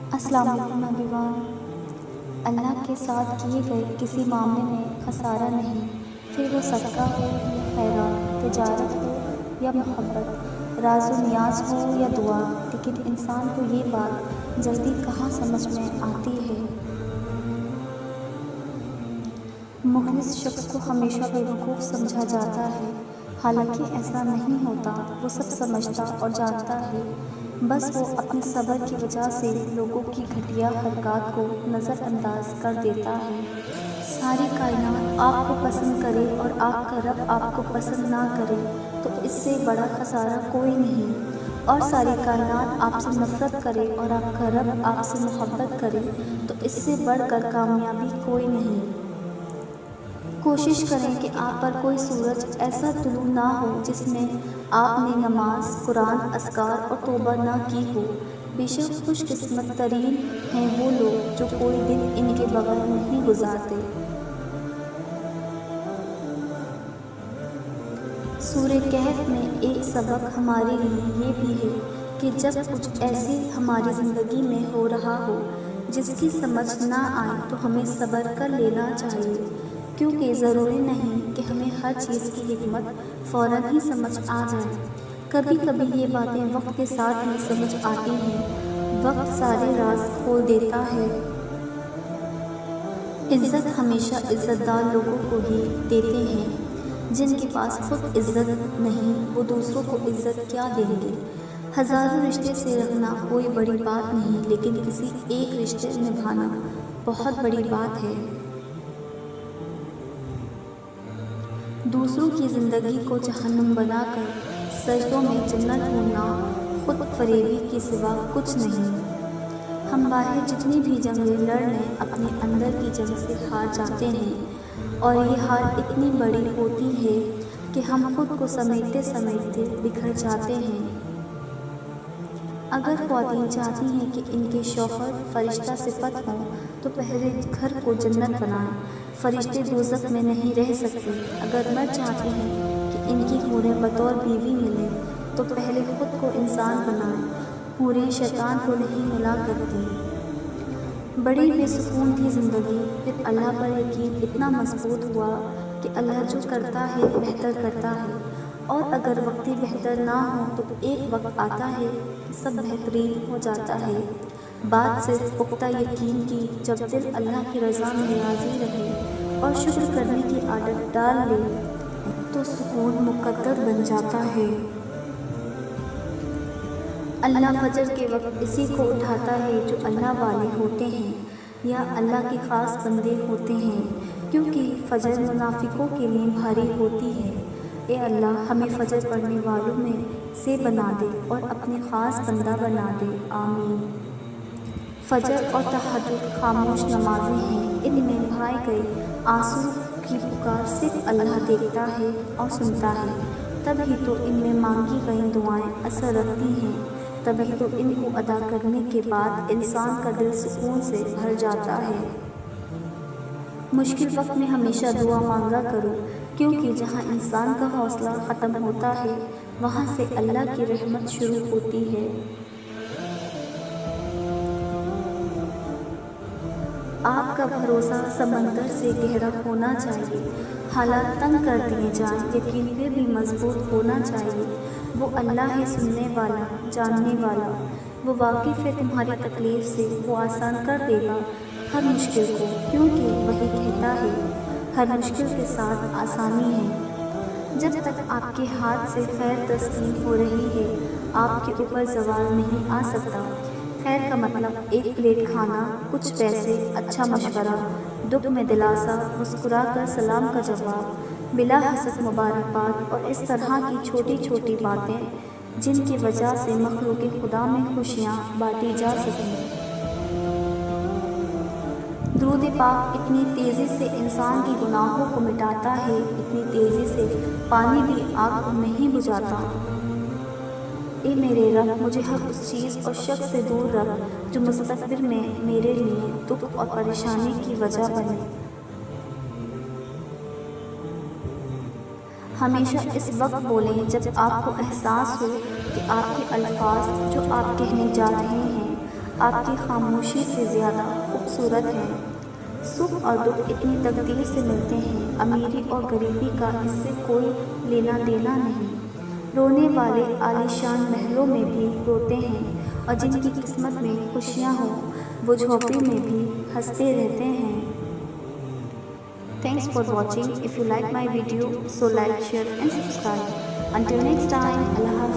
السلام علیکم ایوریون۔ اللہ کے ساتھ کیے گئے کسی معاملے میں خسارہ نہیں، پھر وہ صدقہ ہو یا خیرات، تجارت ہو یا محبت، راز و نیاز ہو یا دعا، لیکن انسان کو یہ بات جلدی کہاں سمجھ میں آتی ہے۔ مخلص شخص کو ہمیشہ بیوقوف سمجھا جاتا ہے، حالانکہ ایسا نہیں ہوتا۔ وہ سب سمجھتا اور جانتا ہے، بس وہ اپنے صبر کی وجہ سے لوگوں کی گھٹیا حرکات کو نظر انداز کر دیتا ہے۔ ساری کائنات آپ کو پسند کرے اور آپ کا رب آپ کو پسند نہ کرے تو اس سے بڑا خسارہ کوئی نہیں، اور ساری کائنات آپ سے نفرت کرے اور آپ کا رب آپ سے محبت کرے تو اس سے بڑھ کر کامیابی کوئی نہیں۔ کوشش کریں کہ آپ پر کوئی سورج ایسا طلوع نہ ہو جس میں آپ نے نماز، قرآن، اذکار اور توبہ نہ کی ہو۔ بے شک خوش قسمت ترین ہیں وہ لوگ جو کوئی دن ان کے بغیر نہیں گزارتے۔ سورہ کہف میں ایک سبق ہمارے لیے یہ بھی ہے کہ جب کچھ ایسی ہماری زندگی میں ہو رہا ہو جس کی سمجھ نہ آئے تو ہمیں صبر کر لینا چاہیے، کیونکہ ضروری نہیں کہ ہمیں ہر چیز کی حکمت فوراً ہی سمجھ آ جائے۔ کبھی کبھی یہ باتیں وقت کے ساتھ ہی سمجھ آتی ہیں۔ وقت سارے راز کھول دیتا ہے۔ عزت ہمیشہ عزت دار لوگوں کو ہی دیتے ہیں۔ جن کے پاس خود عزت نہیں وہ دوسروں کو عزت کیا دیں گے۔ ہزاروں رشتے سے رکھنا کوئی بڑی بات نہیں، لیکن کسی ایک رشتے نبھانا بہت بڑی بات ہے۔ دوسروں کی زندگی کو جہنم بنا کر سجدوں میں جنت ڈھونڈنا خود فریبی کے سوا کچھ نہیں۔ ہم باہر جتنی بھی جنگیں لڑ لیں اپنے اندر کی جنگ سے ہار جاتے ہیں، اور یہ ہار اتنی بڑی ہوتی ہے کہ ہم خود کو سمیٹتے سمیٹتے بکھر جاتے ہیں۔ اگر خواتین چاہتی ہیں کہ ان کے شوہر فرشتہ صفت ہوں تو پہلے گھر کو جنت بنائیں، فرشتے دوزخ میں نہیں رہ سکتے۔ اگر مرد چاہتے ہیں کہ ان کی حوریں بطور بیوی ملیں تو پہلے خود کو انسان بنائیں، حوریں شیطان کو نہیں ملا کرتی۔ بڑی بے سکون تھی زندگی، پھر اللہ پر یقین اتنا مضبوط ہوا کہ اللہ جو کرتا ہے بہتر کرتا ہے، اور اگر وقتی بہتر نہ ہو تو ایک وقت آتا ہے کہ سب بہترین ہو جاتا ہے۔ بات صرف پختہ یقین کی، جب دل اللہ کی رضا میں راضی رہے اور شکر کرنے کی عادت ڈال لے تو سکون مقدر بن جاتا ہے۔ اللہ فجر کے وقت اسی کو اٹھاتا ہے جو اللہ والے ہوتے ہیں یا اللہ کے خاص بندے ہوتے ہیں، کیونکہ فجر منافقوں کے لیے بھاری ہوتی ہے۔ اے اللہ ہمیں فجر پڑھنے والوں میں سے بنا دے اور اپنے خاص بندہ بنا دے، آمین۔ فجر اور تہجد خاموش نمازیں ہیں، ان میں بہائے گئے آنسو کی پکار صرف اللہ دیکھتا ہے اور سنتا ہے، تبھی تو ان میں مانگی گئی دعائیں اثر رکھتی ہیں، تبھی تو ان کو ادا کرنے کے بعد انسان کا دل سکون سے بھر جاتا ہے۔ مشکل وقت میں ہمیشہ دعا مانگا کرو، کیونکہ جہاں انسان کا حوصلہ ختم ہوتا ہے وہاں سے اللہ کی رحمت شروع ہوتی ہے۔ آپ کا بھروسہ سمندر سے گہرا ہونا چاہیے، حالات تنگ کر دیے جائیں یقین پھر بھی مضبوط ہونا چاہیے۔ وہ اللہ ہے سننے والا، جاننے والا، وہ واقف ہے تمہاری تکلیف سے، وہ آسان کر دے گا ہر مشکل کو، کیونکہ وہی کہتا ہے ہر مشکل کے ساتھ آسانی ہے۔ جب تک آپ کے ہاتھ سے خیر تسلیم ہو رہی ہے آپ کے اوپر زوال نہیں آ سکتا۔ خیر کا مطلب ایک پلیٹ کھانا، کچھ پیسے، اچھا مشورہ، دکھ میں دلاسا، مسکرا کر سلام کا جواب، بلا حسد مبارکباد، اور اس طرح کی چھوٹی چھوٹی باتیں جن کی وجہ سے مخلوق خدا میں خوشیاں بانٹی جا سکیں۔ درود پاک اتنی تیزی سے انسان کی گناہوں کو مٹاتا ہے، اتنی تیزی سے پانی بھی آگ کو نہیں بجھاتا۔ اے میرے رب مجھے ہر اس چیز اور شخص سے دور رکھ جو مستقبل میں میرے لیے دکھ اور پریشانی کی وجہ بنے۔ ہمیشہ اس وقت بولیں جب آپ کو احساس ہو کہ آپ کے الفاظ جو آپ کہنے جا رہے ہیں آپ کی خاموشی سے زیادہ خوبصورت ہے۔ سکھ اور دکھ اتنی تقدیر سے ملتے ہیں، امیری اور غریبی کا اس سے کوئی لینا دینا نہیں۔ رونے والے عالیشان محلوں میں بھی روتے ہیں، اور جن کی قسمت میں خوشیاں ہوں وہ جھوپڑی میں بھی ہنستے رہتے ہیں۔ Thanks for watching. If you like my video, so like, share and subscribe. Until next time, Allah Hafiz.